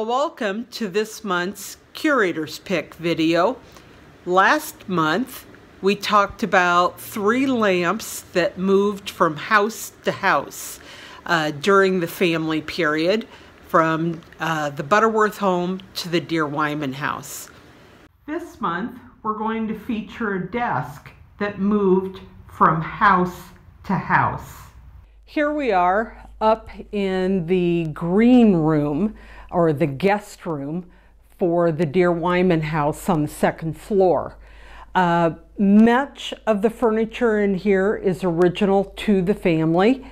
Well, welcome to this month's Curator's Pick video. Last month, we talked about 3 lamps that moved from house to house during the family period, from the Butterworth home to the Deere-Wiman house. This month, we're going to feature a desk that moved from house to house. Here we are up in the green room, or the guest room, for the Deere-Wiman house on the 2nd floor. Much of the furniture in here is original to the family,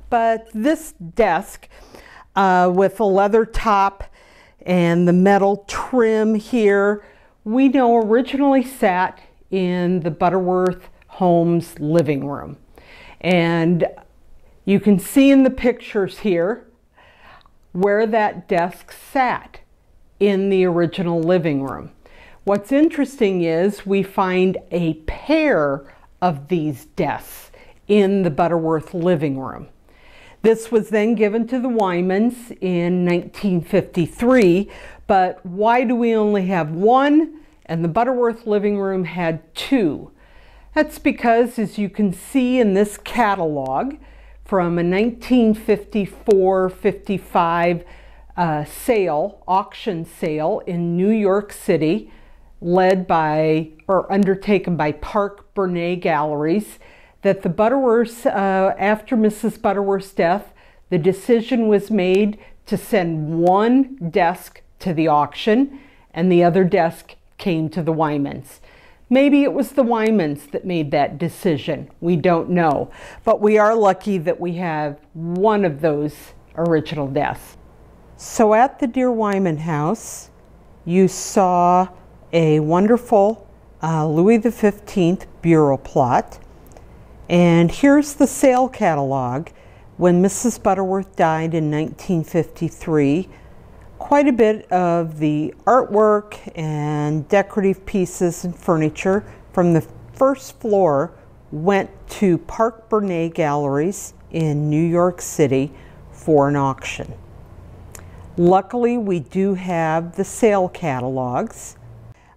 but this desk with a leather top and the metal trim here, we know originally sat in the Butterworth home's living room. And you can see in the pictures here where that desk sat in the original living room. What's interesting is we find a pair of these desks in the Butterworth living room. This was then given to the Wymans in 1953, but why do we only have one and the Butterworth living room had 2? That's because, as you can see in this catalog, from a 1954-55 auction sale in New York City, led by or undertaken by Park Bernay Galleries, that the Butterworths, after Mrs. Butterworth's death, the decision was made to send one desk to the auction and the other desk came to the Wymans. Maybe it was the Wymans that made that decision. We don't know. But we are lucky that we have one of those original desks. So at the Deere-Wiman house, you saw a wonderful Louis XV bureau plot. And here's the sale catalog. When Mrs. Butterworth died in 1953, quite a bit of the artwork and decorative pieces and furniture from the 1st floor went to Park Bernay Galleries in New York City for an auction. Luckily, we do have the sale catalogs.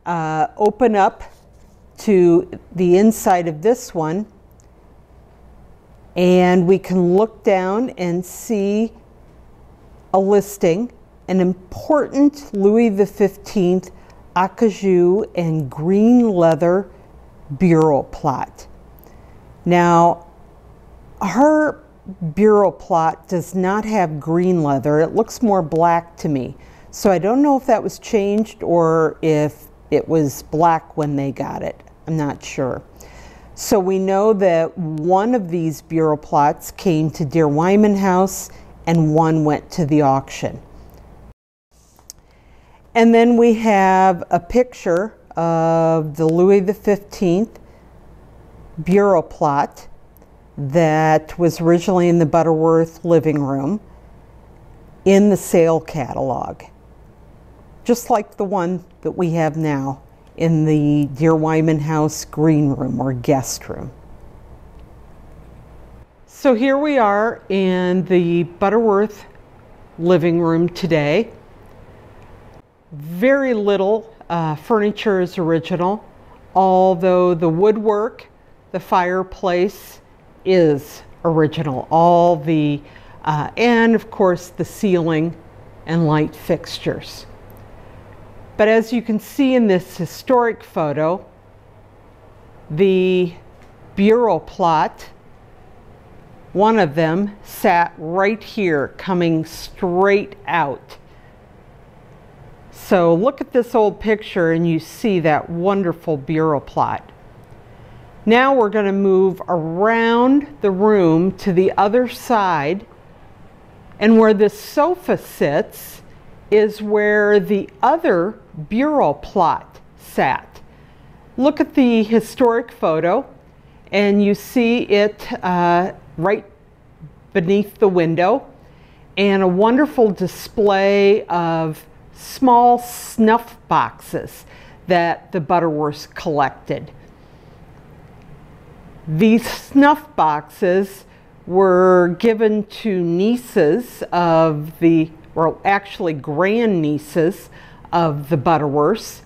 Open up to the inside of this one, and we can look down and see a listing, an important Louis XV acajou and green leather bureau plot. Now, her bureau plot does not have green leather. It looks more black to me. So I don't know if that was changed or if it was black when they got it. I'm not sure. So we know that one of these bureau plots came to Deere-Wiman House and one went to the auction. And then we have a picture of the Louis XV bureau plot that was originally in the Butterworth living room in the sale catalog, just like the one that we have now in the Deere-Wiman House green room or guest room. So here we are in the Butterworth living room today. Very little furniture is original, although the woodwork, the fireplace is original. All the, and of course the ceiling and light fixtures. But as you can see in this historic photo, the bureau plot, one of them sat right here, coming straight out. So look at this old picture and you see that wonderful bureau plot. Now we're going to move around the room to the other side, and where this sofa sits is where the other bureau plot sat. Look at the historic photo and you see it right beneath the window, and a wonderful display of small snuff boxes that the Butterworths collected. These snuff boxes were given to nieces of the or actually grandnieces of the Butterworths,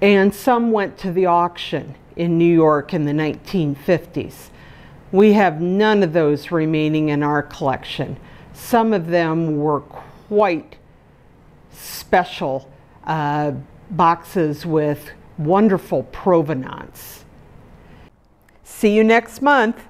and some went to the auction in New York in the 1950s. We have none of those remaining in our collection. Some of them were quite special boxes with wonderful provenance. See you next month.